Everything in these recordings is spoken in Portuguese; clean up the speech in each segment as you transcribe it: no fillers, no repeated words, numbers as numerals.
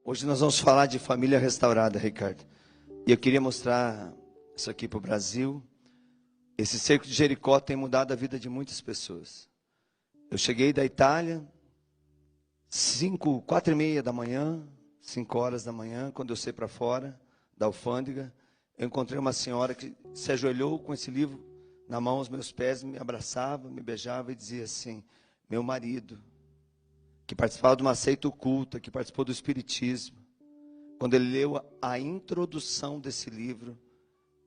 Hoje nós vamos falar de família restaurada, Ricardo. E eu queria mostrar isso aqui para o Brasil. Esse cerco de Jericó tem mudado a vida de muitas pessoas. Eu cheguei da Itália, 4:30 da manhã, 5 horas da manhã, quando eu saí para fora da alfândega, eu encontrei uma senhora que se ajoelhou com esse livro na mão aos meus pés, me abraçava, me beijava e dizia assim: meu marido, que participava de uma seita oculta, que participou do espiritismo, quando ele leu a introdução desse livro,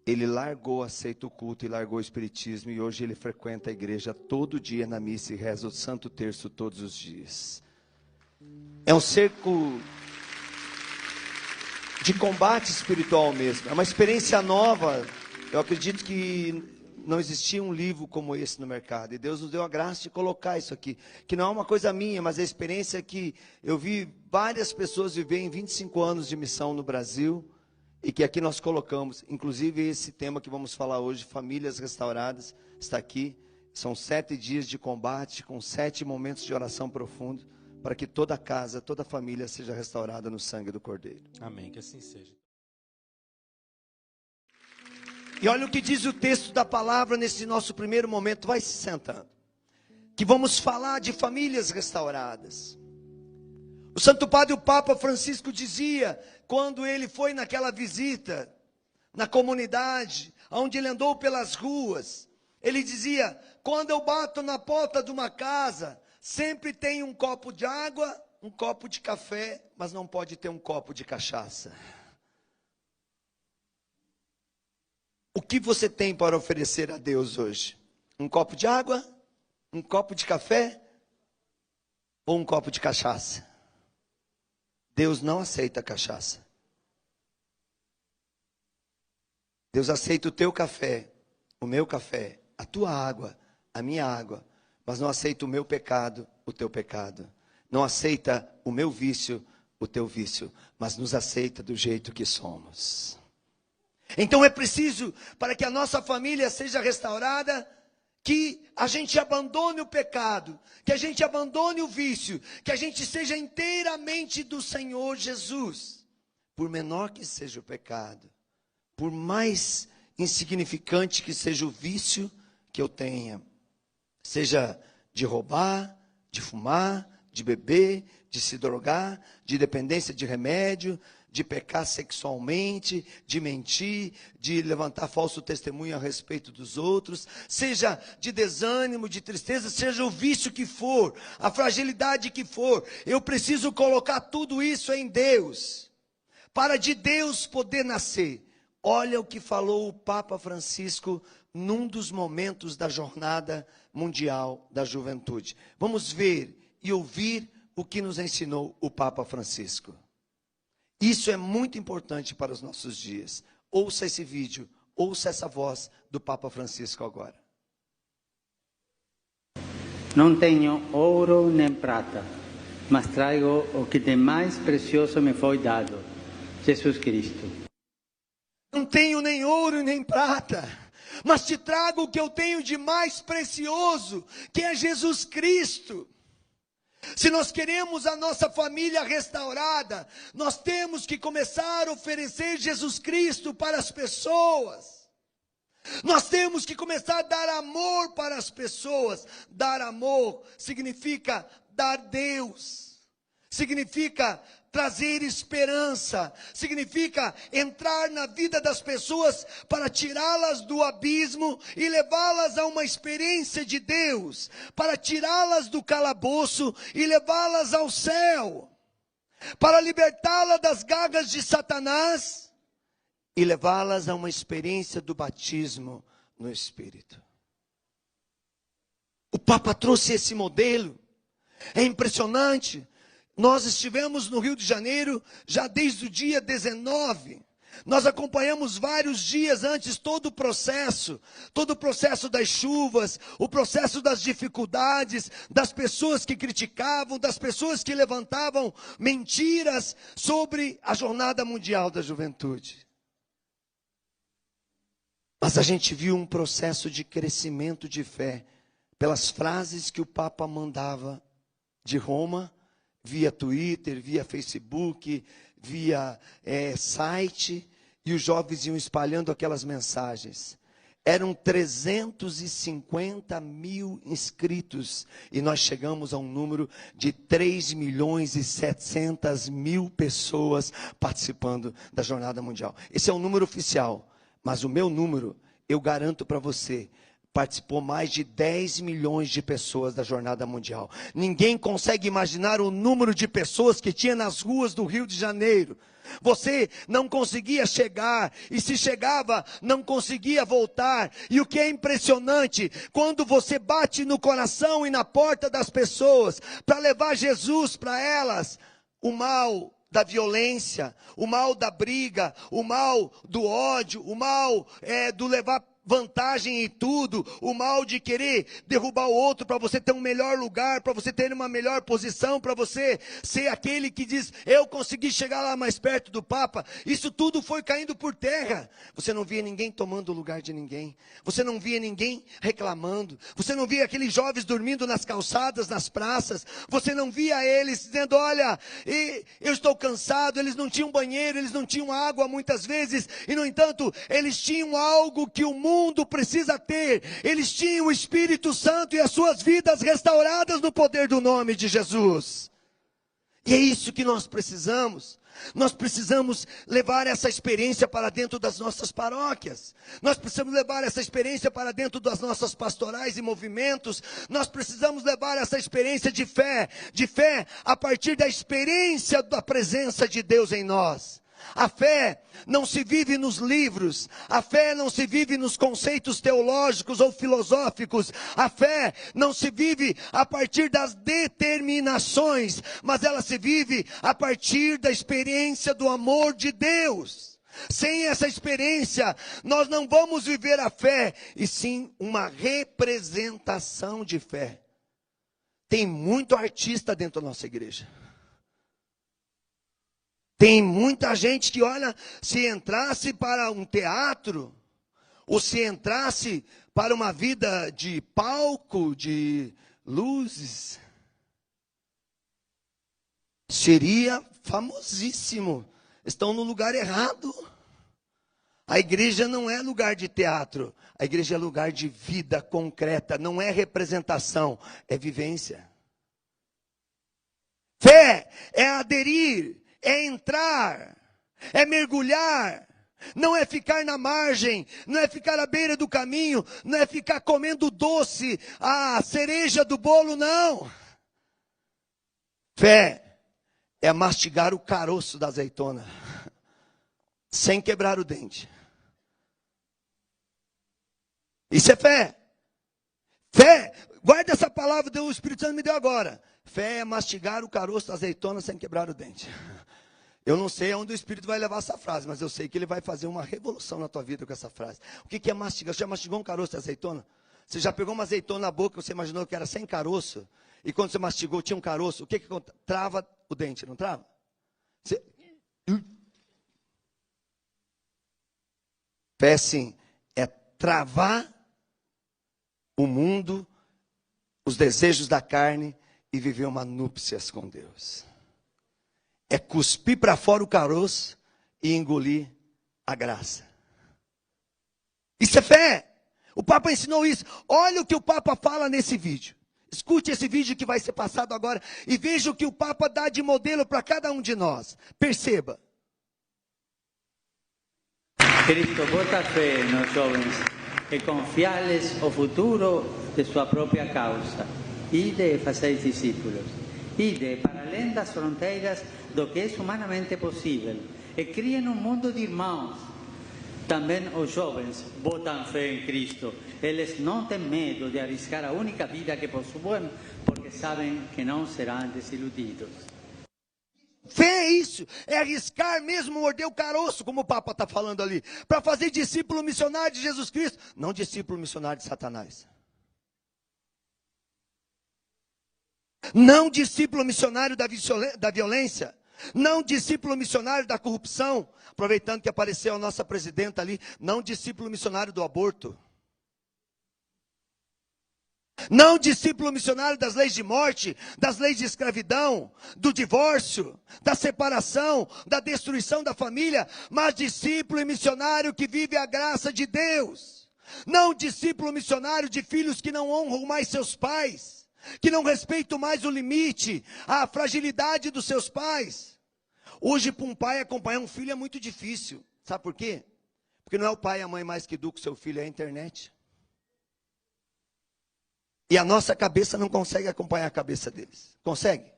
ele largou a seita oculta e largou o espiritismo, e hoje ele frequenta a igreja todo dia na missa e reza o Santo Terço todos os dias. É um cerco de combate espiritual mesmo, é uma experiência nova. Eu acredito que não existia um livro como esse no mercado, e Deus nos deu a graça de colocar isso aqui, que não é uma coisa minha, mas é a experiência que eu vi várias pessoas viver em 25 anos de missão no Brasil, e que aqui nós colocamos, inclusive esse tema que vamos falar hoje, famílias restauradas, está aqui. São 7 dias de combate, com 7 momentos de oração profundo, para que toda casa, toda família seja restaurada no sangue do Cordeiro. Amém, que assim seja. E olha o que diz o texto da palavra nesse nosso primeiro momento. Vai se sentando, que vamos falar de famílias restauradas. O Santo Padre, o Papa Francisco, dizia, quando ele foi naquela visita na comunidade, onde ele andou pelas ruas, ele dizia: quando eu bato na porta de uma casa, sempre tem um copo de água, um copo de café, mas não pode ter um copo de cachaça. O que você tem para oferecer a Deus hoje? Um copo de água? Um copo de café? Ou um copo de cachaça? Deus não aceita cachaça. Deus aceita o teu café, o meu café, a tua água, a minha água, mas não aceita o meu pecado, o teu pecado. Não aceita o meu vício, o teu vício, mas nos aceita do jeito que somos. Então é preciso, para que a nossa família seja restaurada, que a gente abandone o pecado, que a gente abandone o vício, que a gente seja inteiramente do Senhor Jesus. Por menor que seja o pecado, por mais insignificante que seja o vício que eu tenha, seja de roubar, de fumar, de beber, de se drogar, de dependência de remédio, de pecar sexualmente, de mentir, de levantar falso testemunho a respeito dos outros, seja de desânimo, de tristeza, seja o vício que for, a fragilidade que for, eu preciso colocar tudo isso em Deus, para de Deus poder nascer. Olha o que falou o Papa Francisco num dos momentos da Jornada Mundial da Juventude. Vamos ver e ouvir o que nos ensinou o Papa Francisco. Isso é muito importante para os nossos dias. Ouça esse vídeo, ouça essa voz do Papa Francisco agora. Não tenho ouro nem prata, mas trago o que de mais precioso me foi dado, Jesus Cristo. Não tenho nem ouro nem prata, mas te trago o que eu tenho de mais precioso, que é Jesus Cristo. Se nós queremos a nossa família restaurada, nós temos que começar a oferecer Jesus Cristo para as pessoas. Nós temos que começar a dar amor para as pessoas. Dar amor significa dar Deus, significa trazer esperança, significa entrar na vida das pessoas para tirá-las do abismo e levá-las a uma experiência de Deus, para tirá-las do calabouço e levá-las ao céu, para libertá-las das garras de Satanás e levá-las a uma experiência do batismo no Espírito. O Papa trouxe esse modelo, é impressionante. Nós estivemos no Rio de Janeiro já desde o dia 19. Nós acompanhamos vários dias antes todo o processo das chuvas, o processo das dificuldades, das pessoas que criticavam, das pessoas que levantavam mentiras sobre a Jornada Mundial da Juventude. Mas a gente viu um processo de crescimento de fé, pelas frases que o Papa mandava de Roma via Twitter, via Facebook, via site, e os jovens iam espalhando aquelas mensagens. Eram 350 mil inscritos, e nós chegamos a um número de 3.700.000 pessoas participando da Jornada Mundial. Esse é o número oficial, mas o meu número, eu garanto para você, participou mais de 10 milhões de pessoas da Jornada Mundial. Ninguém consegue imaginar o número de pessoas que tinha nas ruas do Rio de Janeiro. Você não conseguia chegar, e se chegava, não conseguia voltar. E o que é impressionante, quando você bate no coração e na porta das pessoas, para levar Jesus para elas, o mal da violência, o mal da briga, o mal do ódio, o mal do levar vantagem em tudo, o mal de querer derrubar o outro para você ter um melhor lugar, para você ter uma melhor posição, para você ser aquele que diz, eu consegui chegar lá mais perto do Papa. Isso tudo foi caindo por terra. Você não via ninguém tomando o lugar de ninguém, você não via ninguém reclamando, você não via aqueles jovens dormindo nas calçadas, nas praças, você não via eles dizendo, olha, eu estou cansado. Eles não tinham banheiro, eles não tinham água muitas vezes, e no entanto, eles tinham algo que o mundo precisa ter. Eles tinham o Espírito Santo e as suas vidas restauradas no poder do nome de Jesus. E é isso que nós precisamos. Nós precisamos levar essa experiência para dentro das nossas paróquias. Nós precisamos levar essa experiência para dentro das nossas pastorais e movimentos. Nós precisamos levar essa experiência de fé a partir da experiência da presença de Deus em nós. A fé não se vive nos livros, a fé não se vive nos conceitos teológicos ou filosóficos, a fé não se vive a partir das determinações, mas ela se vive a partir da experiência do amor de Deus. Sem essa experiência, nós não vamos viver a fé, e sim uma representação de fé. Tem muito artista dentro da nossa igreja. Tem muita gente que, olha, se entrasse para um teatro, ou se entrasse para uma vida de palco, de luzes, seria famosíssimo. Estão no lugar errado. A igreja não é lugar de teatro, a igreja é lugar de vida concreta, não é representação, é vivência. Fé é aderir, é entrar, é mergulhar, não é ficar na margem, não é ficar à beira do caminho, não é ficar comendo doce, a cereja do bolo, não. Fé é mastigar o caroço da azeitona, sem quebrar o dente. Isso é fé. Fé, guarda essa palavra que o Espírito Santo me deu agora. Fé é mastigar o caroço da azeitona sem quebrar o dente. Eu não sei aonde o Espírito vai levar essa frase, mas eu sei que ele vai fazer uma revolução na tua vida com essa frase. O que é mastigar? Você já mastigou um caroço de azeitona? Você já pegou uma azeitona na boca, você imaginou que era sem caroço? E quando você mastigou, tinha um caroço. O que trava o dente, não trava? Fé, sim, é travar o mundo, os desejos da carne e viver uma núpcias com Deus. É cuspir para fora o caroço e engolir a graça. Isso é fé. O Papa ensinou isso. Olha o que o Papa fala nesse vídeo. Escute esse vídeo que vai ser passado agora e veja o que o Papa dá de modelo para cada um de nós. Perceba. Cristo bota fé nos jovens e confia-lhes o futuro de sua própria causa. Ide e fazeis discípulos. Ide para além das fronteiras do que é humanamente possível e criem um mundo de irmãos. Também os jovens botam fé em Cristo. Eles não têm medo de arriscar a única vida que possuem, porque sabem que não serão desiludidos. Fé é isso, é arriscar mesmo morder o caroço, como o Papa está falando ali, para fazer discípulo missionário de Jesus Cristo, não discípulo missionário de Satanás. Não discípulo missionário da violência, não discípulo missionário da corrupção, aproveitando que apareceu a nossa presidenta ali, não discípulo missionário do aborto. Não discípulo missionário das leis de morte, das leis de escravidão, do divórcio, da separação, da destruição da família, mas discípulo e missionário que vive a graça de Deus. Não discípulo missionário de filhos que não honram mais seus pais, que não respeitam mais o limite, a fragilidade dos seus pais. Hoje, para um pai acompanhar um filho é muito difícil. Sabe por quê? Porque não é o pai e a mãe mais que educam o seu filho, é a internet. E a nossa cabeça não consegue acompanhar a cabeça deles. Consegue?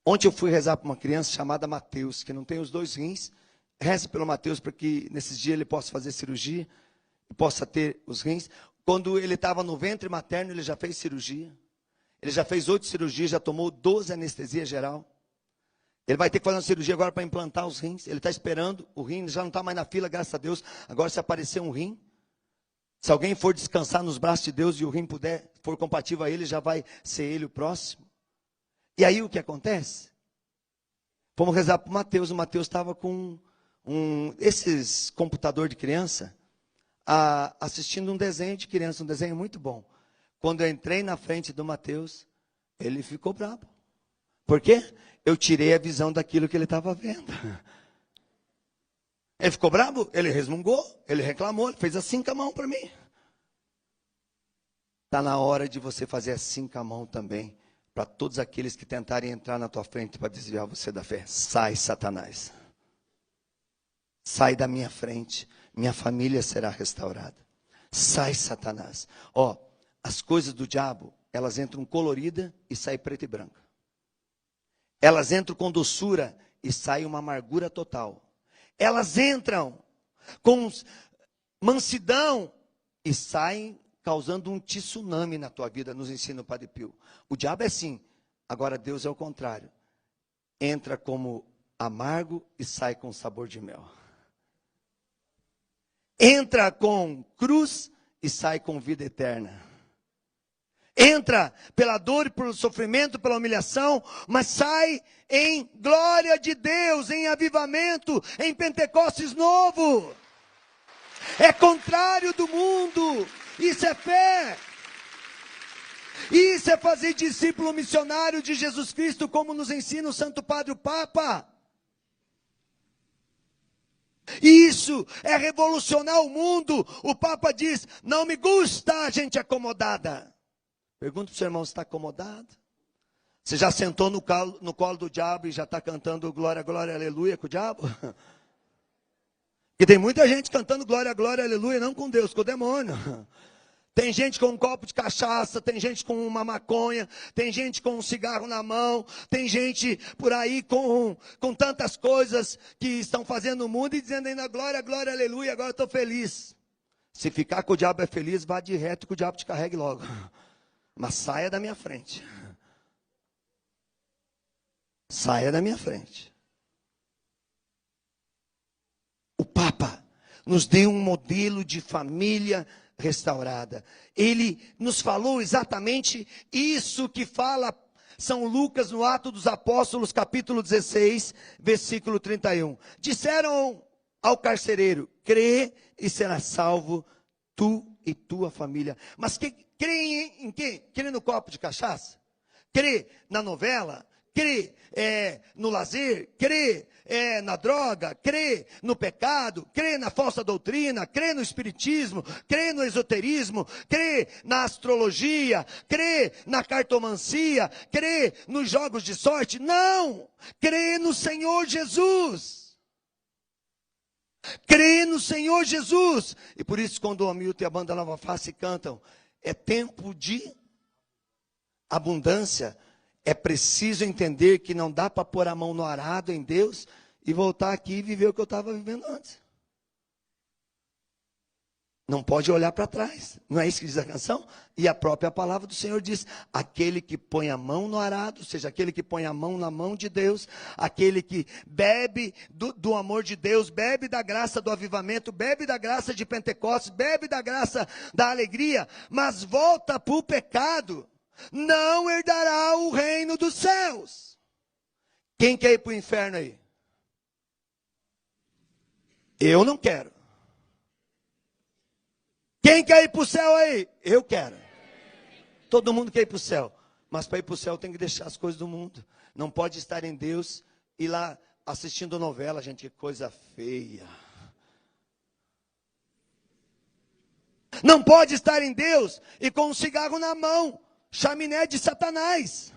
Ontem eu fui rezar para uma criança chamada Mateus, que não tem os 2 rins. Reze pelo Mateus para que nesses dias ele possa fazer cirurgia e possa ter os rins. Quando ele estava no ventre materno, ele já fez cirurgia. Ele já fez 8 cirurgias, já tomou 12 anestesia geral. Ele vai ter que fazer uma cirurgia agora para implantar os rins. Ele está esperando o rim, já não está mais na fila, graças a Deus. Agora, se aparecer um rim, se alguém for descansar nos braços de Deus e o rim for compatível a ele, já vai ser ele o próximo. E aí o que acontece? Fomos rezar para o Mateus. O Mateus estava com esses computador de criança, assistindo um desenho de criança, um desenho muito bom. Quando eu entrei na frente do Mateus, ele ficou bravo. Por quê? Eu tirei a visão daquilo que ele estava vendo. Ele ficou bravo, ele resmungou, ele reclamou, ele fez assim com a mão para mim. Está na hora de você fazer assim com a mão também, para todos aqueles que tentarem entrar na tua frente para desviar você da fé. Sai, Satanás. Sai da minha frente, minha família será restaurada. Sai, Satanás. Ó, as coisas do diabo, elas entram colorida e saem preta e branca. Elas entram com doçura e sai uma amargura total. Elas entram com mansidão e saem causando um tsunami na tua vida, nos ensina o Padre Pio. O diabo é assim, agora Deus é o contrário. Entra como amargo e sai com sabor de mel. Entra com cruz e sai com vida eterna. Entra pela dor e pelo sofrimento, pela humilhação, mas sai em glória de Deus, em avivamento, em Pentecostes novo. É contrário do mundo. Isso é fé. Isso é fazer discípulo missionário de Jesus Cristo, como nos ensina o Santo Padre o Papa. Isso é revolucionar o mundo. O Papa diz, não me gusta a gente acomodada. Pergunta para o seu irmão se está acomodado. Você já sentou no colo do diabo e já está cantando glória, glória, aleluia com o diabo? Porque tem muita gente cantando glória, glória, aleluia, não com Deus, com o demônio. Tem gente com um copo de cachaça, tem gente com uma maconha, tem gente com um cigarro na mão, tem gente por aí com tantas coisas que estão fazendo no mundo e dizendo ainda glória, glória, aleluia, agora eu estou feliz. Se ficar com o diabo é feliz, vá de reto que o diabo te carregue logo. Mas saia da minha frente. Saia da minha frente. O Papa nos deu um modelo de família restaurada. Ele nos falou exatamente isso que fala São Lucas no Atos dos Apóstolos, capítulo 16, versículo 31. Disseram ao carcereiro, crê e serás salvo, tu e tua família. Mas crê em quê? Crê no copo de cachaça? Crê na novela? Crê no lazer? Crê na droga? Crê no pecado? Crê na falsa doutrina? Crê no espiritismo? Crê no esoterismo? Crê na astrologia? Crê na cartomancia? Crê nos jogos de sorte? Não! Crê no Senhor Jesus! Crê no Senhor Jesus. E por isso quando o Hamilton e a banda Nova Face cantam, é tempo de abundância. É preciso entender que não dá para pôr a mão no arado em Deus e voltar aqui e viver o que eu estava vivendo antes. Não pode olhar para trás. Não é isso que diz a canção? E a própria palavra do Senhor diz, aquele que põe a mão no arado, ou seja, aquele que põe a mão na mão de Deus, aquele que bebe do amor de Deus, bebe da graça do avivamento, bebe da graça de Pentecostes, bebe da graça da alegria, mas volta para o pecado, não herdará o reino dos céus. Quem quer ir para o inferno aí? Eu não quero. Quem quer ir para o céu aí? Eu quero. Todo mundo quer ir para o céu. Mas para ir para o céu tem que deixar as coisas do mundo. Não pode estar em Deus e lá assistindo novela, gente, que coisa feia. Não pode estar em Deus e com um cigarro na mão, chaminé de Satanás.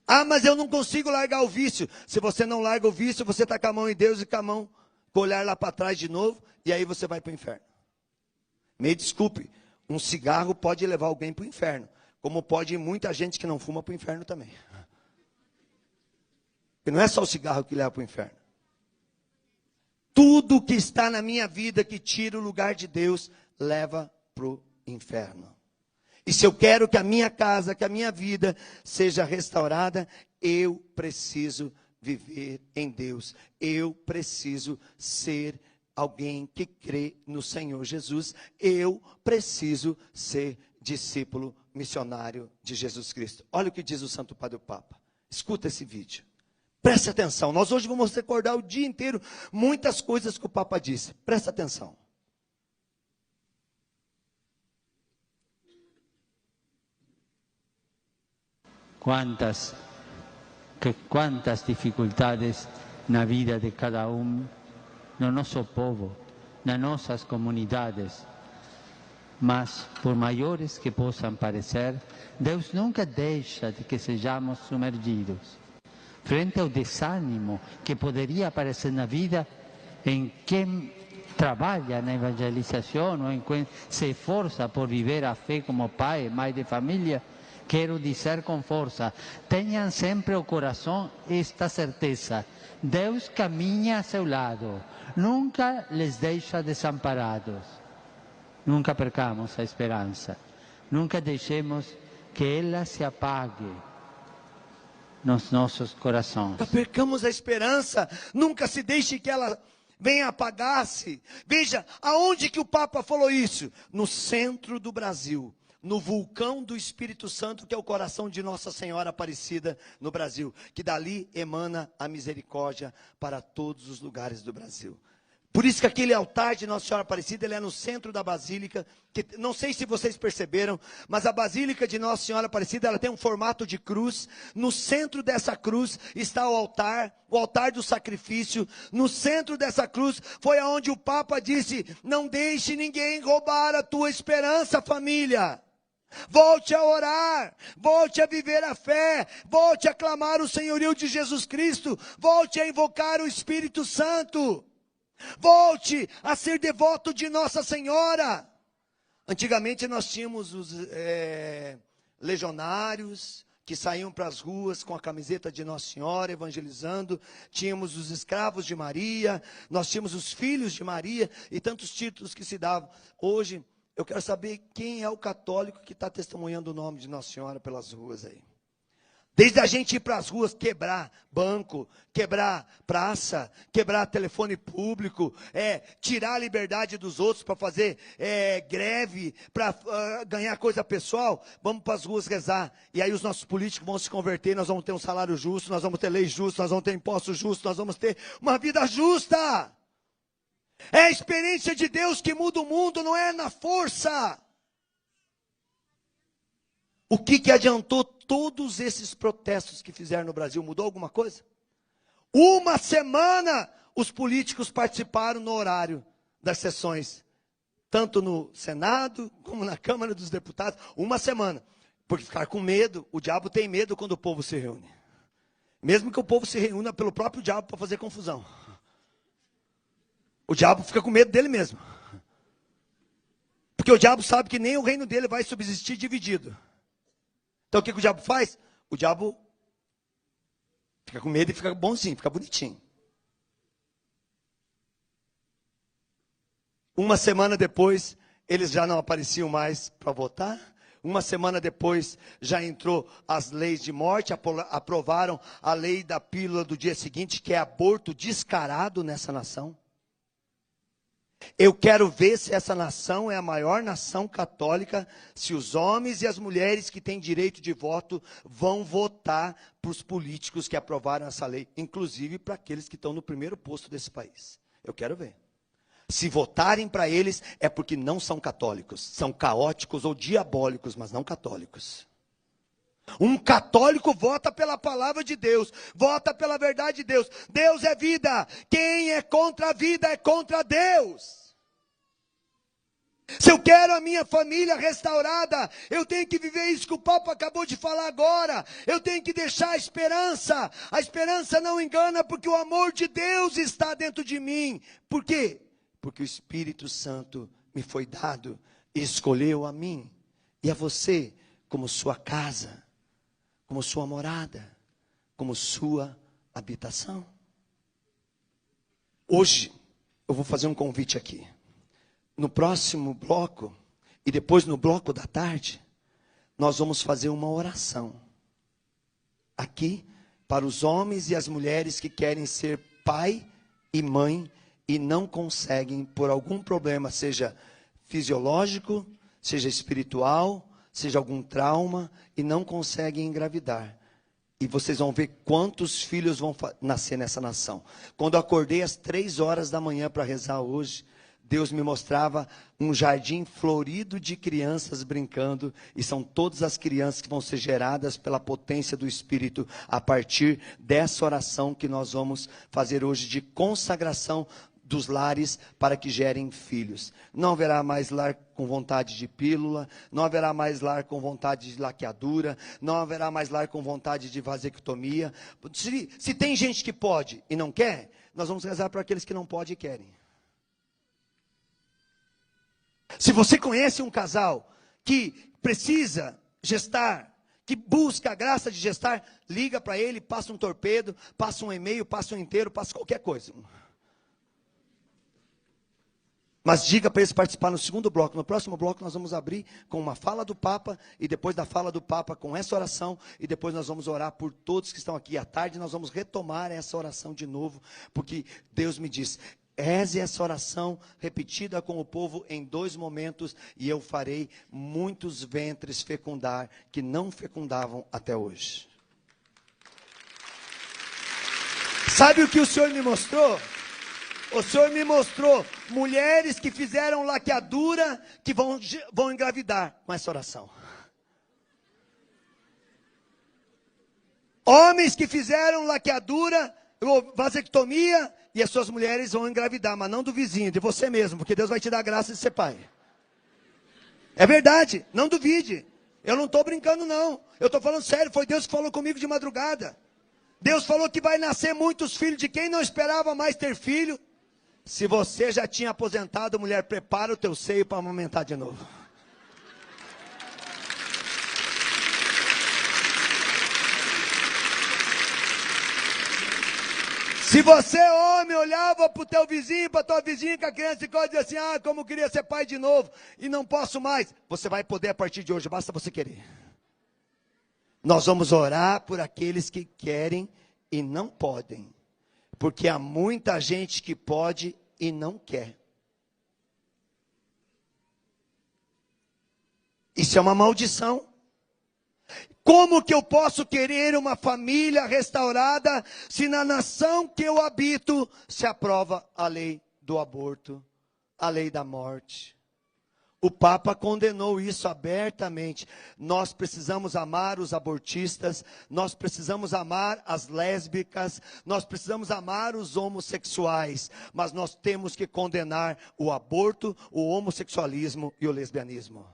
Ah, mas eu não consigo largar o vício. Se você não larga o vício, você está com a mão em Deus e com a mão, com o olhar lá para trás de novo, e aí você vai para o inferno. Me desculpe, um cigarro pode levar alguém para o inferno, como pode ir muita gente que não fuma para o inferno também. Porque não é só o cigarro que leva para o inferno. Tudo que está na minha vida que tira o lugar de Deus, leva para o inferno. E se eu quero que a minha casa, que a minha vida seja restaurada, eu preciso viver em Deus. Eu preciso ser alguém que crê no Senhor Jesus. Eu preciso ser discípulo missionário de Jesus Cristo. Olha o que diz o Santo Padre o Papa. Escuta esse vídeo. Preste atenção. Nós hoje vamos recordar o dia inteiro muitas coisas que o Papa disse. Presta atenção. Quantas dificuldades na vida de cada no nosso povo, nas nossas comunidades. Mas, por maiores que possam parecer, Deus nunca deixa de que sejamos submergidos. Frente ao desânimo que poderia aparecer na vida, em quem trabalha na evangelização ou em quem se esforça por viver a fé como pai e mãe de família, quero dizer com força, tenham sempre o coração esta certeza: Deus caminha a seu lado, nunca les deixa desamparados. Nunca percamos a esperança, nunca deixemos que ela se apague nos nossos corações. Nunca percamos a esperança, nunca se deixe que ela venha apagar-se. Veja, aonde que o Papa falou isso? No centro do Brasil. No vulcão do Espírito Santo, que é o coração de Nossa Senhora Aparecida no Brasil, que dali emana a misericórdia para todos os lugares do Brasil. Por isso que aquele altar de Nossa Senhora Aparecida, ele é no centro da Basílica, que não sei se vocês perceberam, mas a Basílica de Nossa Senhora Aparecida, ela tem um formato de cruz. No centro dessa cruz está o altar do sacrifício. No centro dessa cruz foi aonde o Papa disse: não deixe ninguém roubar a tua esperança, família. Volte a orar, volte a viver a fé, volte a clamar o senhorio de Jesus Cristo, volte a invocar o Espírito Santo, volte a ser devoto de Nossa Senhora. Antigamente nós tínhamos os legionários que saíam para as ruas com a camiseta de Nossa Senhora evangelizando, tínhamos os escravos de Maria, nós tínhamos os filhos de Maria e tantos títulos que se davam. Hoje eu quero saber quem é o católico que está testemunhando o nome de Nossa Senhora pelas ruas aí. Desde a gente ir para as ruas, quebrar banco, quebrar praça, quebrar telefone público, tirar a liberdade dos outros para fazer greve, para ganhar coisa pessoal, vamos para as ruas rezar. E aí os nossos políticos vão se converter, nós vamos ter um salário justo, nós vamos ter lei justa, nós vamos ter impostos justos, nós vamos ter uma vida justa. É a experiência de Deus que muda o mundo, não é na força. O que adiantou todos esses protestos que fizeram no Brasil? Mudou alguma coisa? Uma semana os políticos participaram no horário das sessões, tanto no Senado como na Câmara dos Deputados. Uma semana, porque ficaram com medo. O diabo tem medo quando o povo se reúne. Mesmo que o povo se reúna pelo próprio diabo para fazer confusão. O diabo fica com medo dele mesmo. Porque o diabo sabe que nem o reino dele vai subsistir dividido. Então o que o diabo faz? O diabo fica com medo e fica bonzinho, fica bonitinho. Uma semana depois, eles já não apareciam mais para votar. Uma semana depois, já entrou as leis de morte, aprovaram a lei da pílula do dia seguinte, que é aborto descarado nessa nação. Eu quero ver se essa nação é a maior nação católica, se os homens e as mulheres que têm direito de voto vão votar para os políticos que aprovaram essa lei, inclusive para aqueles que estão no primeiro posto desse país. Eu quero ver. Se votarem para eles, é porque não são católicos. São caóticos ou diabólicos, mas não católicos. Um católico vota pela palavra de Deus, vota pela verdade de Deus. Deus é vida. Quem é contra a vida é contra Deus. Se eu quero a minha família restaurada, eu tenho que viver isso que o Papa acabou de falar agora. Eu tenho que deixar a esperança. A esperança não engana, porque o amor de Deus está dentro de mim. Por quê? Porque o Espírito Santo me foi dado e escolheu a mim e a você como sua casa, como sua morada, como sua habitação. Hoje eu vou fazer um convite aqui. No próximo bloco, e depois no bloco da tarde, nós vamos fazer uma oração. Aqui, para os homens e as mulheres que querem ser pai e mãe e não conseguem por algum problema, seja fisiológico, seja espiritual, seja algum trauma, e não conseguem engravidar. E vocês vão ver quantos filhos vão nascer nessa nação. Quando eu acordei às 3 horas da manhã para rezar hoje, Deus me mostrava um jardim florido de crianças brincando, e são todas as crianças que vão ser geradas pela potência do Espírito, a partir dessa oração que nós vamos fazer hoje, de consagração dos lares para que gerem filhos. Não haverá mais lar com vontade de pílula, não haverá mais lar com vontade de laqueadura, não haverá mais lar com vontade de vasectomia. Se tem gente que pode e não quer, nós vamos rezar para aqueles que não podem e querem. Se você conhece um casal que precisa gestar, que busca a graça de gestar, liga para ele, passa um torpedo, passa um e-mail, passa um inteiro, passa qualquer coisa. Mas diga para eles participar no segundo bloco. No próximo bloco nós vamos abrir com uma fala do Papa, e depois da fala do Papa com essa oração, e depois nós vamos orar por todos que estão aqui. À tarde nós vamos retomar essa oração de novo, porque Deus me diz: reze essa oração repetida com o povo em 2 momentos, e eu farei muitos ventres fecundar que não fecundavam até hoje. Sabe o que o Senhor me mostrou? O Senhor me mostrou mulheres que fizeram laqueadura que vão engravidar com essa oração. Homens que fizeram laqueadura, vasectomia, e as suas mulheres vão engravidar, mas não do vizinho, de você mesmo, porque Deus vai te dar a graça de ser pai. É verdade, não duvide. Eu não estou brincando não, eu estou falando sério, foi Deus que falou comigo de madrugada. Deus falou que vai nascer muitos filhos de quem não esperava mais ter filho. Se você já tinha aposentado, mulher, prepara o teu seio para amamentar de novo. Se você, homem, olhava para o teu vizinho, para a tua vizinha com a criança, e dizia assim: ah, como eu queria ser pai de novo, e não posso mais. Você vai poder a partir de hoje, basta você querer. Nós vamos orar por aqueles que querem e não podem. Porque há muita gente que pode e não quer. Isso é uma maldição. Como que eu posso querer uma família restaurada se na nação que eu habito se aprova a lei do aborto, a lei da morte? O Papa condenou isso abertamente. Nós precisamos amar os abortistas, nós precisamos amar as lésbicas, nós precisamos amar os homossexuais, mas nós temos que condenar o aborto, o homossexualismo e o lesbianismo.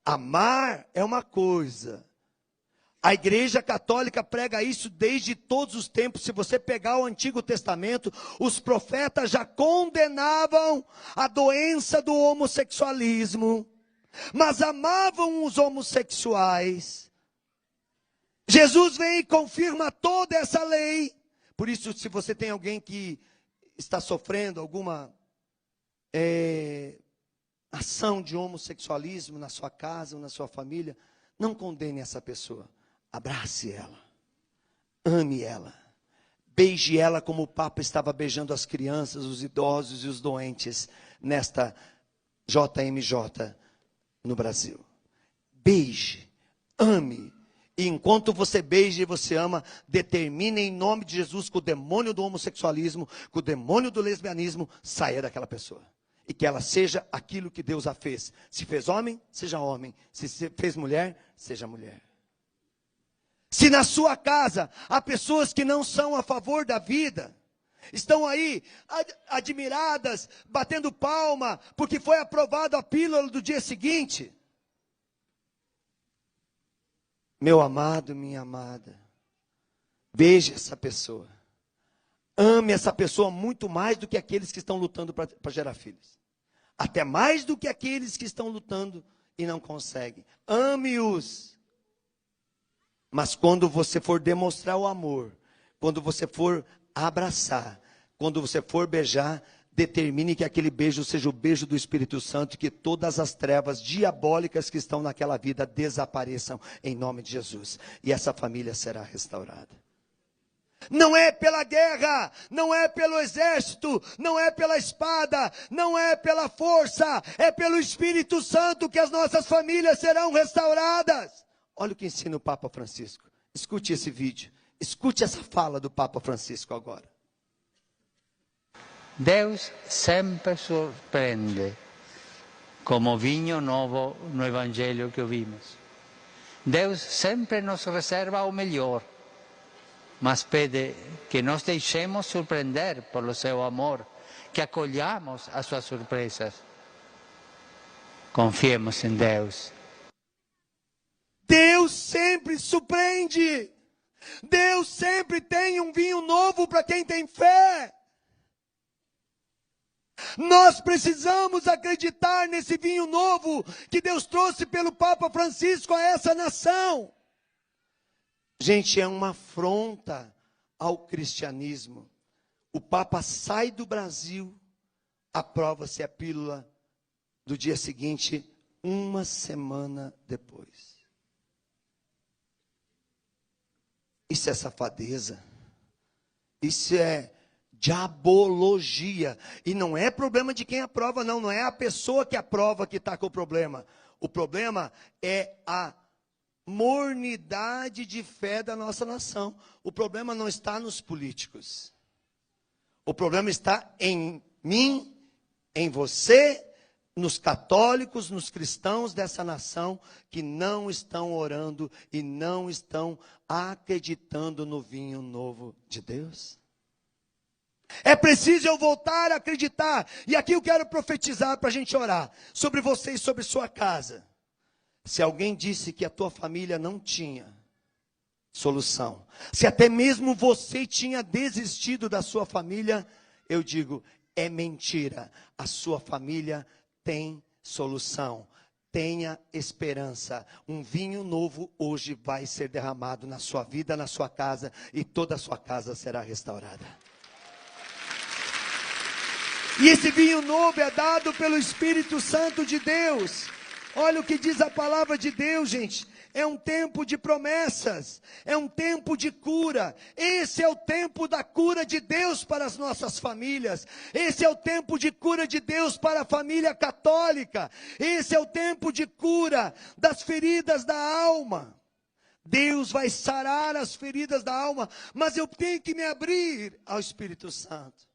Amar é uma coisa. A Igreja Católica prega isso desde todos os tempos. Se você pegar o Antigo Testamento, os profetas já condenavam a doença do homossexualismo, mas amavam os homossexuais. Jesus vem e confirma toda essa lei. Por isso, se você tem alguém que está sofrendo alguma ação de homossexualismo na sua casa ou na sua família, não condene essa pessoa. Abrace ela, ame ela, beije ela como o Papa estava beijando as crianças, os idosos e os doentes nesta JMJ no Brasil. Beije, ame, e enquanto você beija e você ama, determine em nome de Jesus que o demônio do homossexualismo, que o demônio do lesbianismo saia daquela pessoa. E que ela seja aquilo que Deus a fez. Se fez homem, seja homem. Se fez mulher, seja mulher. Se na sua casa há pessoas que não são a favor da vida, estão aí admiradas, batendo palma, porque foi aprovado a pílula do dia seguinte. Meu amado, minha amada, beije essa pessoa. Ame essa pessoa muito mais do que aqueles que estão lutando para gerar filhos. Até mais do que aqueles que estão lutando e não conseguem. Ame-os. Mas quando você for demonstrar o amor, quando você for abraçar, quando você for beijar, determine que aquele beijo seja o beijo do Espírito Santo, que todas as trevas diabólicas que estão naquela vida desapareçam em nome de Jesus. E essa família será restaurada. Não é pela guerra, não é pelo exército, não é pela espada, não é pela força, é pelo Espírito Santo que as nossas famílias serão restauradas. Olha o que ensina o Papa Francisco. Escute esse vídeo, escute essa fala do Papa Francisco agora. Deus sempre surpreende, como vinho novo no Evangelho que ouvimos. Deus sempre nos reserva o melhor, mas pede que nos deixemos surpreender por seu amor, que acolhamos as suas surpresas. Confiemos em Deus. Deus sempre surpreende. Deus sempre tem um vinho novo para quem tem fé. Nós precisamos acreditar nesse vinho novo que Deus trouxe pelo Papa Francisco a essa nação. Gente, é uma afronta ao cristianismo. O Papa sai do Brasil, aprova-se a pílula do dia seguinte, uma semana depois. Isso é safadeza. Isso é diabologia. E não é problema de quem aprova, não. Não é a pessoa que aprova que está com o problema. O problema é a mornidade de fé da nossa nação. O problema não está nos políticos. O problema está em mim, em você, nos católicos, nos cristãos dessa nação que não estão orando e não estão acreditando no vinho novo de Deus. É preciso eu voltar a acreditar. E aqui eu quero profetizar para a gente orar sobre você e sobre sua casa. Se alguém disse que a tua família não tinha solução, se até mesmo você tinha desistido da sua família, eu digo, é mentira. A sua família tem solução. Tenha esperança. Um vinho novo hoje vai ser derramado na sua vida, na sua casa, e toda a sua casa será restaurada. E esse vinho novo é dado pelo Espírito Santo de Deus. Olha o que diz a palavra de Deus, gente. É um tempo de promessas, é um tempo de cura. Esse é o tempo da cura de Deus para as nossas famílias. Esse é o tempo de cura de Deus para a família católica. Esse é o tempo de cura das feridas da alma. Deus vai sarar as feridas da alma, mas eu tenho que me abrir ao Espírito Santo.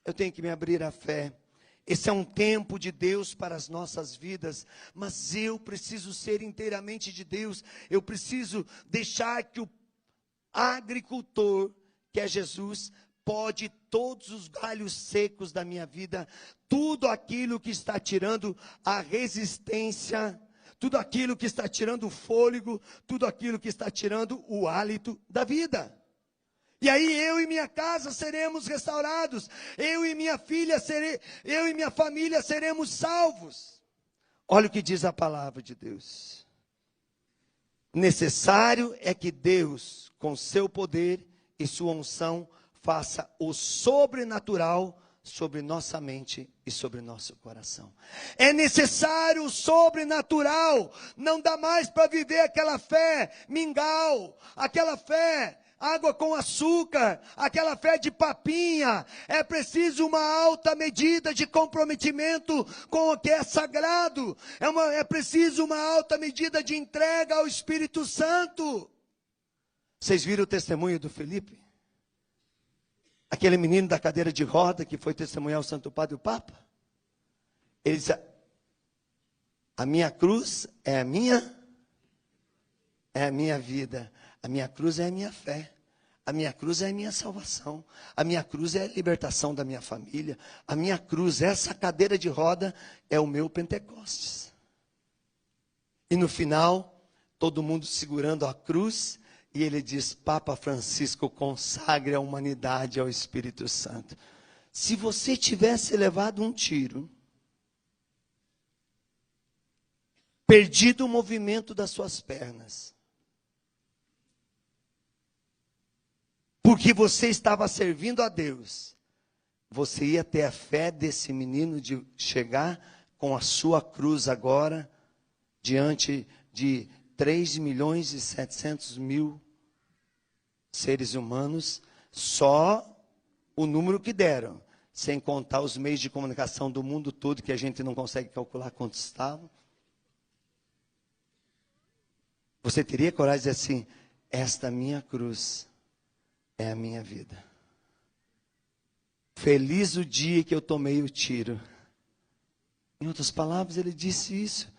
Eu tenho que me abrir à fé. Esse é um tempo de Deus para as nossas vidas, mas eu preciso ser inteiramente de Deus. Eu preciso deixar que o agricultor, que é Jesus, pode todos os galhos secos da minha vida, tudo aquilo que está tirando a resistência, tudo aquilo que está tirando o fôlego, tudo aquilo que está tirando o hálito da vida. E aí eu e minha casa seremos restaurados. Eu e minha família seremos salvos. Olha o que diz a palavra de Deus. Necessário é que Deus, com seu poder e sua unção, faça o sobrenatural sobre nossa mente e sobre nosso coração. É necessário o sobrenatural. Não dá mais para viver aquela fé mingau, aquela fé água com açúcar, aquela fé de papinha. É preciso uma alta medida de comprometimento com o que é sagrado. É preciso uma alta medida de entrega ao Espírito Santo. Vocês viram o testemunho do Felipe? Aquele menino da cadeira de roda que foi testemunhar o Santo Padre e o Papa? Ele diz, a minha cruz é a minha vida. A minha cruz é a minha fé. A minha cruz é a minha salvação. A minha cruz é a libertação da minha família. A minha cruz, essa cadeira de roda, é o meu Pentecostes. E no final, todo mundo segurando a cruz, e ele diz, Papa Francisco, consagre a humanidade ao Espírito Santo. Se você tivesse levado um tiro, perdido o movimento das suas pernas, porque você estava servindo a Deus, você ia ter a fé desse menino de chegar com a sua cruz agora, diante de 3.700.000 seres humanos, só o número que deram, sem contar os meios de comunicação do mundo todo, que a gente não consegue calcular quantos estavam. Você teria coragem de dizer assim, esta minha cruz é a minha vida. Feliz o dia que eu tomei o tiro. Em outras palavras, ele disse isso.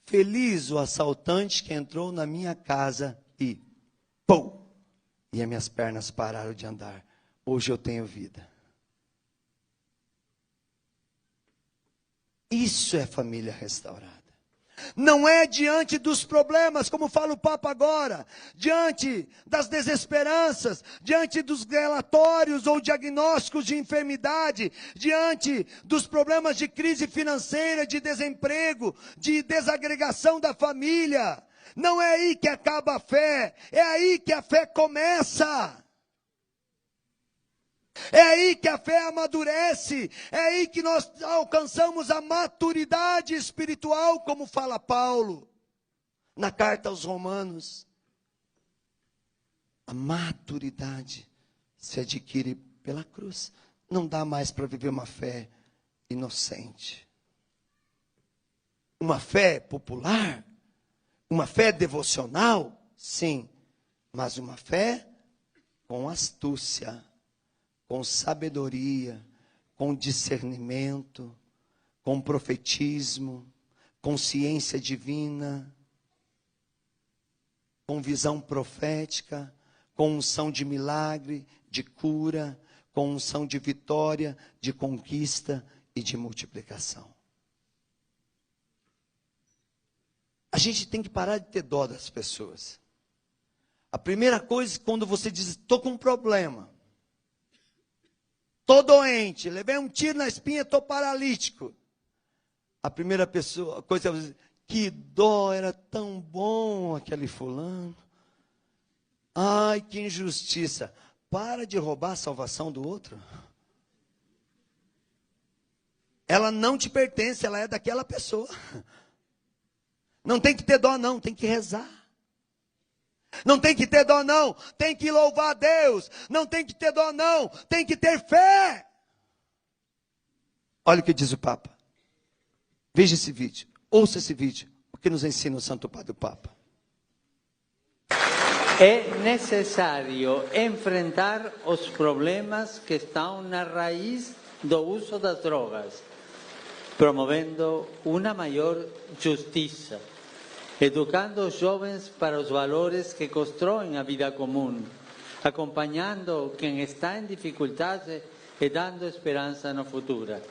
Feliz o assaltante que entrou na minha casa e pum! E as minhas pernas pararam de andar. Hoje eu tenho vida. Isso é família restaurada. Não é diante dos problemas, como fala o Papa agora, diante das desesperanças, diante dos relatórios ou diagnósticos de enfermidade, diante dos problemas de crise financeira, de desemprego, de desagregação da família. Não é aí que acaba a fé, é aí que a fé começa. É aí que a fé amadurece, é aí que nós alcançamos a maturidade espiritual, como fala Paulo, na carta aos Romanos. A maturidade se adquire pela cruz. Não dá mais para viver uma fé inocente. Uma fé popular, uma fé devocional, sim, mas uma fé com astúcia, com sabedoria, com discernimento, com profetismo, com ciência divina, com visão profética, com unção de milagre, de cura, com unção de vitória, de conquista e de multiplicação. A gente tem que parar de ter dó das pessoas. A primeira coisa, quando você diz, estou com um problema, estou doente, levei um tiro na espinha, estou paralítico. A primeira coisa é dizer, que dó, era tão bom aquele fulano. Ai, que injustiça. Para de roubar a salvação do outro. Ela não te pertence, ela é daquela pessoa. Não tem que ter dó não, tem que rezar. Não tem que ter dó não, tem que louvar a Deus. Não tem que ter dó não, tem que ter fé. Olha o que diz o Papa. Veja esse vídeo, ouça esse vídeo, o que nos ensina o Santo Padre o Papa. É necessário enfrentar os problemas que estão na raiz do uso das drogas, promovendo uma maior justiça, educando os jovens para os valores que constroem a vida comum, acompanhando quem está em dificuldade e dando esperança no futuro.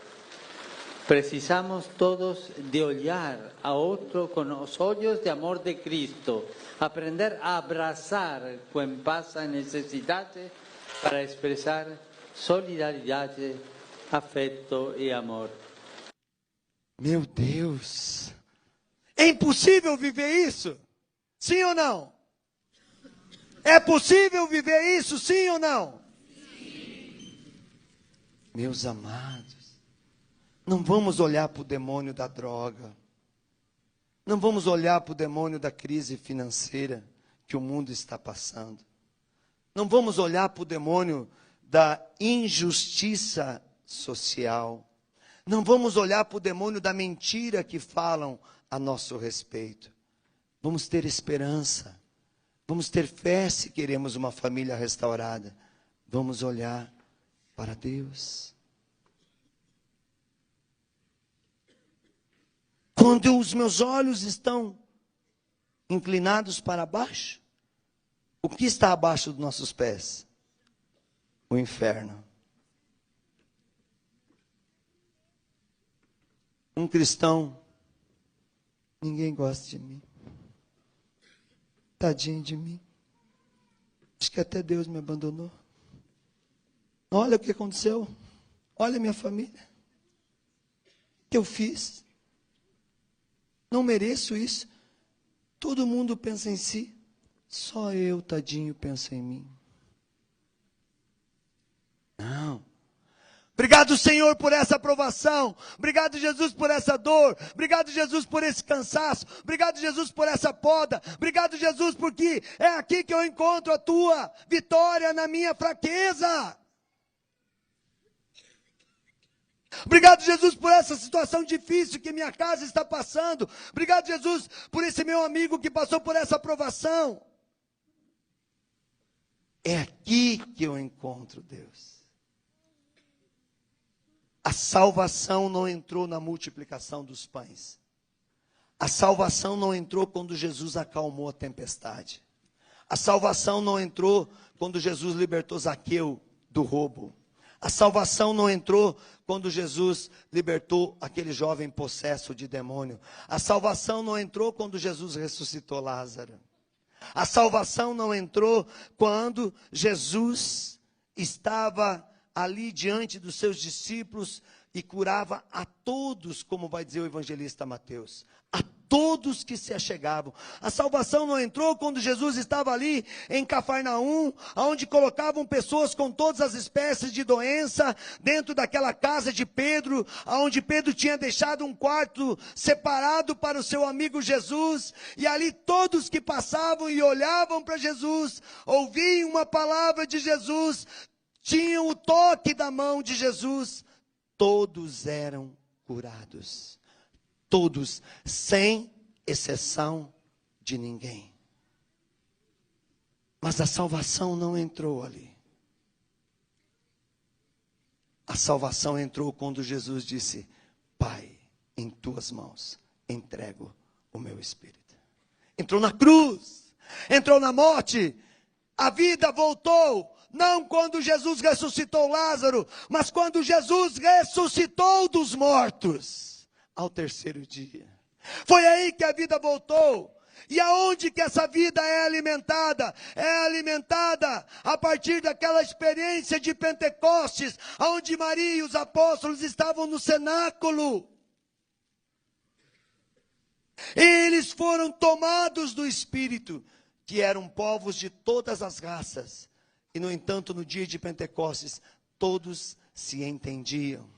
Precisamos todos de olhar a outro com os olhos de amor de Cristo, aprender a abraçar quem passa necessidade para expressar solidariedade, afeto e amor. Meu Deus! É impossível viver isso? Sim ou não? É possível viver isso? Sim ou não? Sim. Meus amados, não vamos olhar para o demônio da droga. Não vamos olhar para o demônio da crise financeira que o mundo está passando. Não vamos olhar para o demônio da injustiça social. Não vamos olhar para o demônio da mentira que falam a nosso respeito. Vamos ter esperança. Vamos ter fé se queremos uma família restaurada. Vamos olhar para Deus. Quando os meus olhos estão inclinados para baixo, o que está abaixo dos nossos pés? O inferno. Um cristão, ninguém gosta de mim. Tadinho de mim. Acho que até Deus me abandonou. Olha o que aconteceu. Olha a minha família. O que eu fiz? Não mereço isso. Todo mundo pensa em si. Só eu, tadinho, penso em mim. Não. Obrigado, Senhor, por essa aprovação. Obrigado, Jesus, por essa dor. Obrigado, Jesus, por esse cansaço. Obrigado, Jesus, por essa poda. Obrigado, Jesus, porque é aqui que eu encontro a tua vitória na minha fraqueza. Obrigado, Jesus, por essa situação difícil que minha casa está passando. Obrigado, Jesus, por esse meu amigo que passou por essa aprovação. É aqui que eu encontro Deus. A salvação não entrou na multiplicação dos pães. A salvação não entrou quando Jesus acalmou a tempestade. A salvação não entrou quando Jesus libertou Zaqueu do roubo. A salvação não entrou quando Jesus libertou aquele jovem possesso de demônio. A salvação não entrou quando Jesus ressuscitou Lázaro. A salvação não entrou quando Jesus estava ali diante dos seus discípulos e curava a todos, como vai dizer o evangelista Mateus, a todos que se achegavam. A salvação não entrou quando Jesus estava ali em Cafarnaum, onde colocavam pessoas com todas as espécies de doença, dentro daquela casa de Pedro, onde Pedro tinha deixado um quarto separado para o seu amigo Jesus, e ali todos que passavam e olhavam para Jesus, ouviam uma palavra de Jesus, tinham o toque da mão de Jesus, todos eram curados. Todos, sem exceção de ninguém. Mas a salvação não entrou ali. A salvação entrou quando Jesus disse: Pai, em tuas mãos entrego o meu espírito. Entrou na cruz, entrou na morte, a vida voltou. Não quando Jesus ressuscitou Lázaro, mas quando Jesus ressuscitou dos mortos. Ao terceiro dia. Foi aí que a vida voltou. E aonde que essa vida é alimentada? É alimentada a partir daquela experiência de Pentecostes, onde Maria e os apóstolos estavam no cenáculo. Eles foram tomados do Espírito, que eram povos de todas as raças. E no entanto, no dia de Pentecostes, todos se entendiam.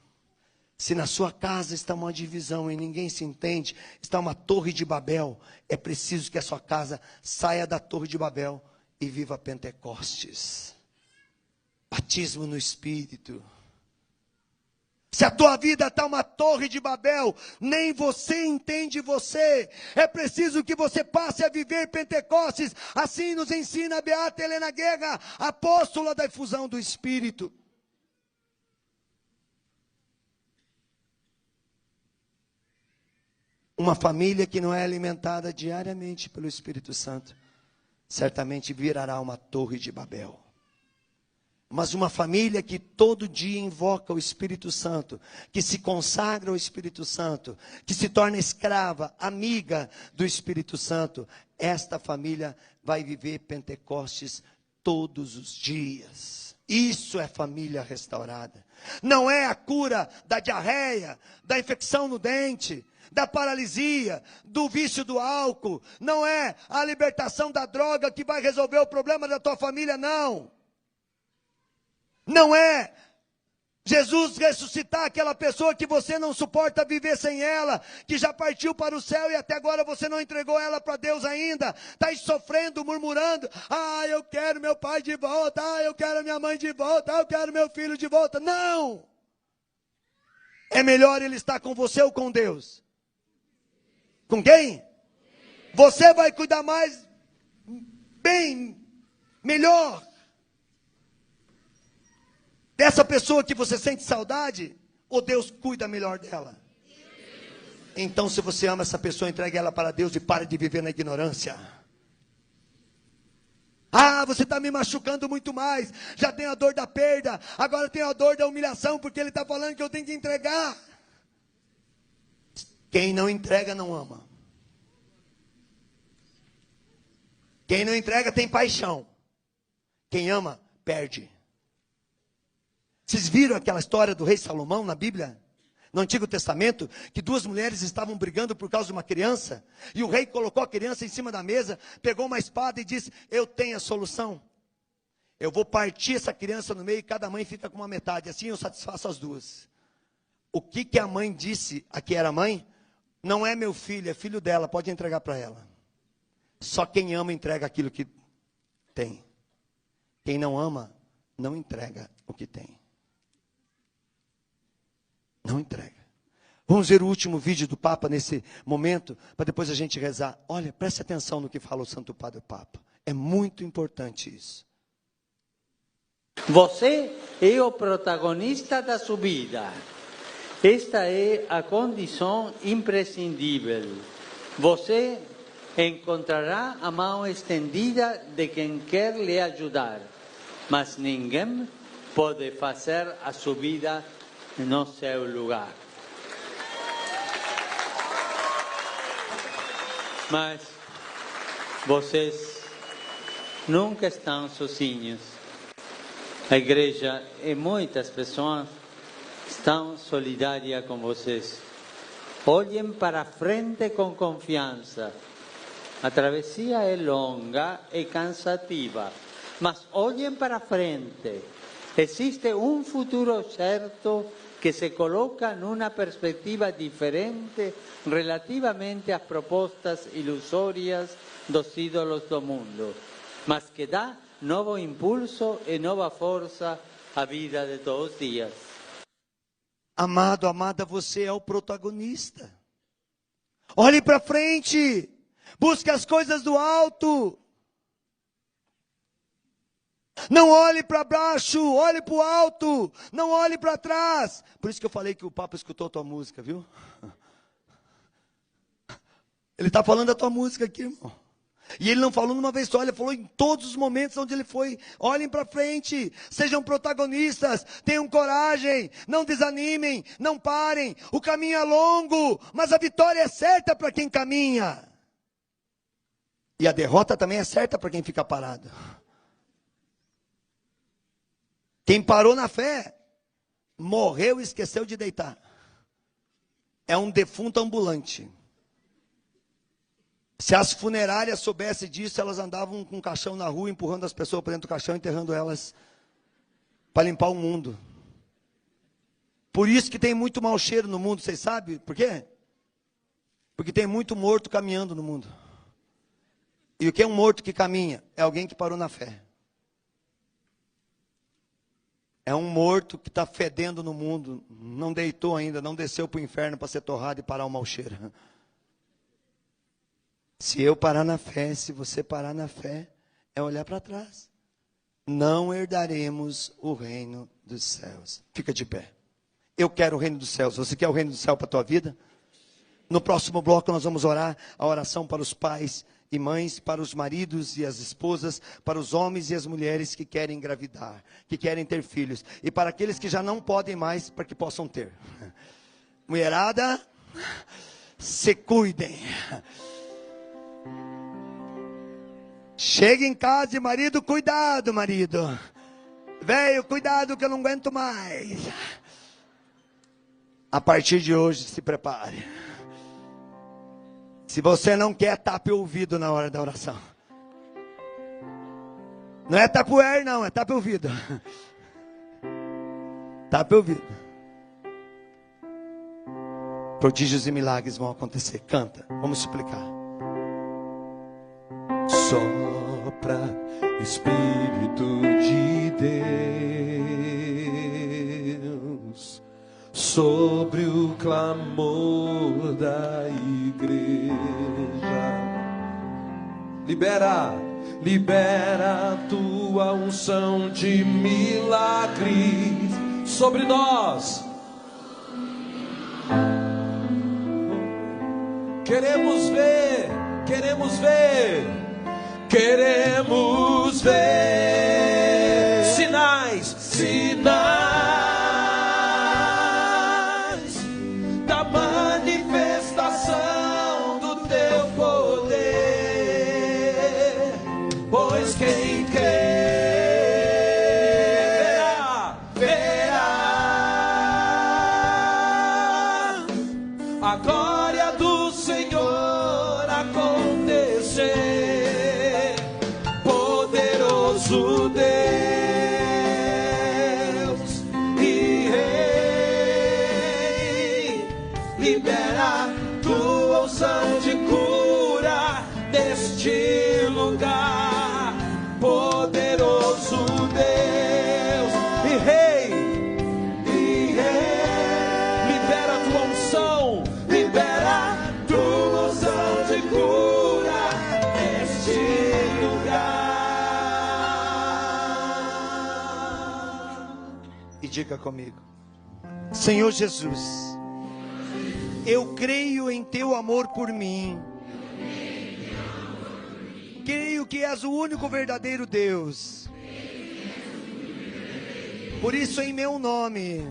Se na sua casa está uma divisão e ninguém se entende, está uma torre de Babel, é preciso que a sua casa saia da torre de Babel e viva Pentecostes. Batismo no Espírito. Se a tua vida está uma torre de Babel, nem você entende você. É preciso que você passe a viver Pentecostes. Assim nos ensina a Beata Helena Guerra, apóstola da efusão do Espírito. Uma família que não é alimentada diariamente pelo Espírito Santo, certamente virará uma torre de Babel. Mas uma família que todo dia invoca o Espírito Santo, que se consagra ao Espírito Santo, que se torna escrava, amiga do Espírito Santo, esta família vai viver Pentecostes todos os dias. Isso é família restaurada. Não é a cura da diarreia, da infecção no dente, da paralisia, do vício do álcool. Não é a libertação da droga que vai resolver o problema da tua família, não. Não é Jesus ressuscitar aquela pessoa que você não suporta viver sem ela, que já partiu para o céu e até agora você não entregou ela para Deus ainda. Está aí sofrendo, murmurando: ah, eu quero meu pai de volta, ah, eu quero minha mãe de volta, ah, eu quero meu filho de volta. Não! É melhor ele estar com você ou com Deus? Com quem? Você vai cuidar mais, bem, melhor dessa pessoa que você sente saudade? Ou Deus cuida melhor dela? Então, se você ama essa pessoa, entregue ela para Deus e pare de viver na ignorância. Ah, você está me machucando muito mais. Já tem a dor da perda, agora tem a dor da humilhação, porque ele está falando que eu tenho que entregar. Quem não entrega não ama. Quem não entrega tem paixão. Quem ama, perde. Vocês viram aquela história do rei Salomão na Bíblia? No Antigo Testamento, que duas mulheres estavam brigando por causa de uma criança, e o rei colocou a criança em cima da mesa, pegou uma espada e disse: eu tenho a solução. Eu vou partir essa criança no meio e cada mãe fica com uma metade, assim eu satisfaço as duas. O que a mãe disse, a que era mãe? Não é meu filho, é filho dela, pode entregar para ela. Só quem ama entrega aquilo que tem. Quem não ama, não entrega o que tem. Não entrega. Vamos ver o último vídeo do Papa nesse momento, para depois a gente rezar. Olha, preste atenção no que fala o Santo Padre Papa. É muito importante isso. Você é o protagonista da sua vida. Esta é a condição imprescindível. Você encontrará a mão estendida de quem quer lhe ajudar, mas ninguém pode fazer a sua vida no seu lugar. Mas vocês nunca estão sozinhos. A igreja e muitas pessoas estão solidárias com vocês. Olhem para frente com confiança. A travessia é longa e cansativa, mas olhem para frente. Existe um futuro certo que se coloca numa perspectiva diferente relativamente às propostas ilusórias dos ídolos do mundo, mas que dá novo impulso e nova força à vida de todos os dias. Amado, amada, você é o protagonista. Olhe para frente, busque as coisas do alto. Não olhe para baixo, olhe para o alto, não olhe para trás. Por isso que eu falei que o Papa escutou a tua música, viu? Ele está falando da tua música aqui, irmão. E ele não falou numa vez só, ele falou em todos os momentos onde ele foi. Olhem para frente, sejam protagonistas, tenham coragem, não desanimem, não parem. O caminho é longo, mas a vitória é certa para quem caminha. E a derrota também é certa para quem fica parado. Quem parou na fé, morreu e esqueceu de deitar. É um defunto ambulante. Se as funerárias soubessem disso, elas andavam com um caixão na rua, empurrando as pessoas para dentro do caixão, enterrando elas, para limpar o mundo. Por isso que tem muito mau cheiro no mundo, vocês sabem por quê? Porque tem muito morto caminhando no mundo. E o que é um morto que caminha? É alguém que parou na fé. É um morto que está fedendo no mundo, não deitou ainda, não desceu para o inferno para ser torrado e parar o mau cheiro. Se eu parar na fé, se você parar na fé, é olhar para trás. Não herdaremos o reino dos céus. Fica de pé. Eu quero o reino dos céus. Você quer o reino do céu para a tua vida? No próximo bloco nós vamos orar a oração para os pais e mães, para os maridos e as esposas, para os homens e as mulheres que querem engravidar, que querem ter filhos, e para aqueles que já não podem mais, para que possam ter. Mulherada, se cuidem. Chega em casa e marido, cuidado, marido. Velho, cuidado que eu não aguento mais. A partir de hoje, se prepare. Se você não quer, tape o ouvido na hora da oração. Não é tapoer, não, é tape o ouvido. Tape o ouvido. Prodígios e milagres vão acontecer. Canta, vamos suplicar. Sopra, Espírito de Deus, sobre o clamor da igreja. Libera a tua unção de milagres sobre nós. Queremos ver, queremos ver, queremos ver sinais, sinais da manifestação do teu poder, pois quem crê verá a glória do Senhor acontecer. Poderoso Deus e Rei, libera tua unção de cura neste lugar. Poderoso Deus e Rei, libera tua unção, libera tua unção de cura neste lugar. E diga comigo: Senhor Jesus, eu creio em teu amor por mim. Creio que és o único verdadeiro Deus. Por isso, em meu nome,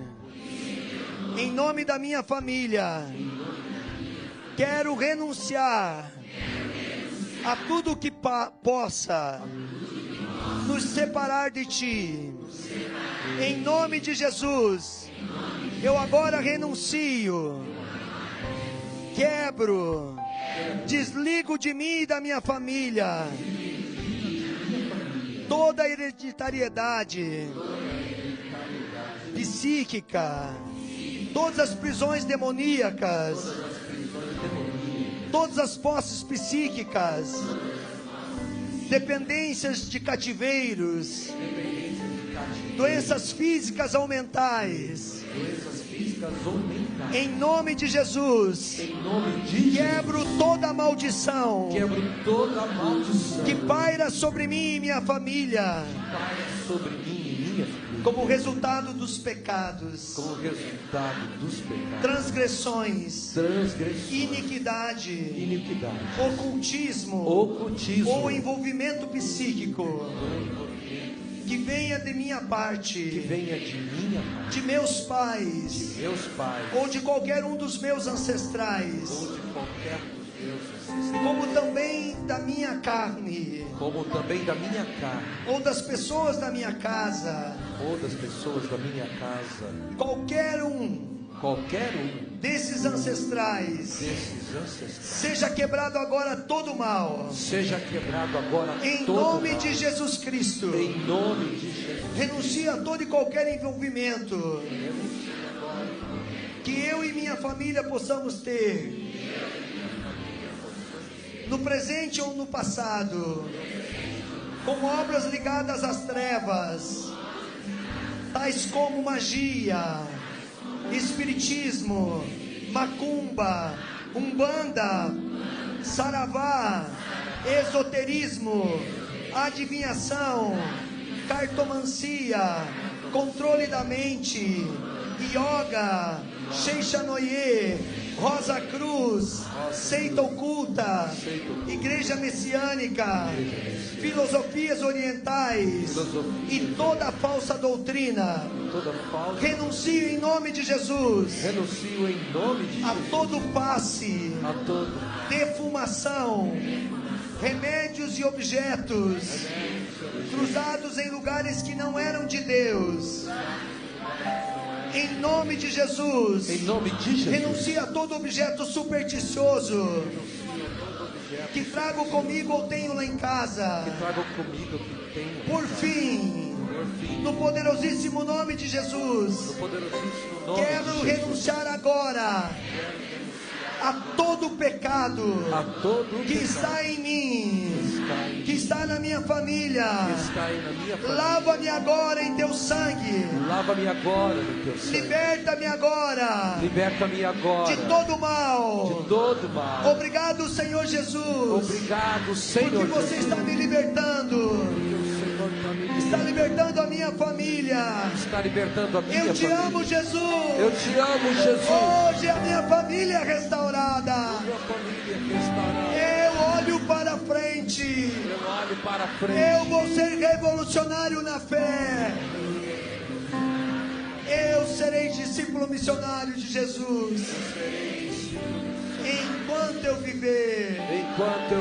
em nome da minha família, quero renunciar a tudo que possa nos separar de ti. Em nome de Jesus, eu agora renuncio, quebro, desligo de mim e da minha família toda a hereditariedade psíquica, todas as prisões demoníacas, todas as posses psíquicas, dependências de cativeiros, doenças físicas ou mentais. Em nome de Jesus, quebro toda a maldição que paira sobre mim e minha família, como resultado dos pecados, transgressões, iniquidade, ocultismo ou envolvimento psíquico. Que venha de minha parte, de meus pais, ou de qualquer um dos meus ancestrais, como também da minha carne, ou das pessoas da minha casa, qualquer um desses ancestrais, seja quebrado agora todo o mal, em nome de Jesus Cristo. Renuncia a todo e qualquer envolvimento que eu e minha família possamos ter, no presente ou no passado, com obras ligadas às trevas, tais como magia, espiritismo, macumba, umbanda, saravá, esoterismo, adivinhação, cartomancia, controle da mente, yoga, Sheishanoye, Rosa Cruz, seita oculta, igreja messiânica, filosofias orientais e toda falsa doutrina. Renuncio em nome de Jesus a todo passe, defumação, remédios e objetos cruzados em lugares que não eram de Deus. Em nome de Jesus, renuncio a todo objeto supersticioso que trago comigo ou tenho lá em casa. Por fim, no poderosíssimo nome de Jesus, quero renunciar agora a todo pecado que está em mim, que está na minha família. Lava-me agora em teu sangue. Liberta-me agora de todo mal. Obrigado, Senhor Jesus, porque você está me libertando. Está libertando a minha família. Eu te amo, Jesus. Hoje a minha família é restaurada. Eu olho para frente. Eu vou ser revolucionário na fé. Eu serei discípulo missionário de Jesus. Enquanto eu viver.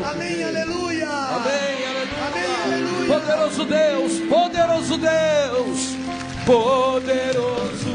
Amém, aleluia. Amém, aleluia. Amém, aleluia. Poderoso Deus, poderoso Deus, poderoso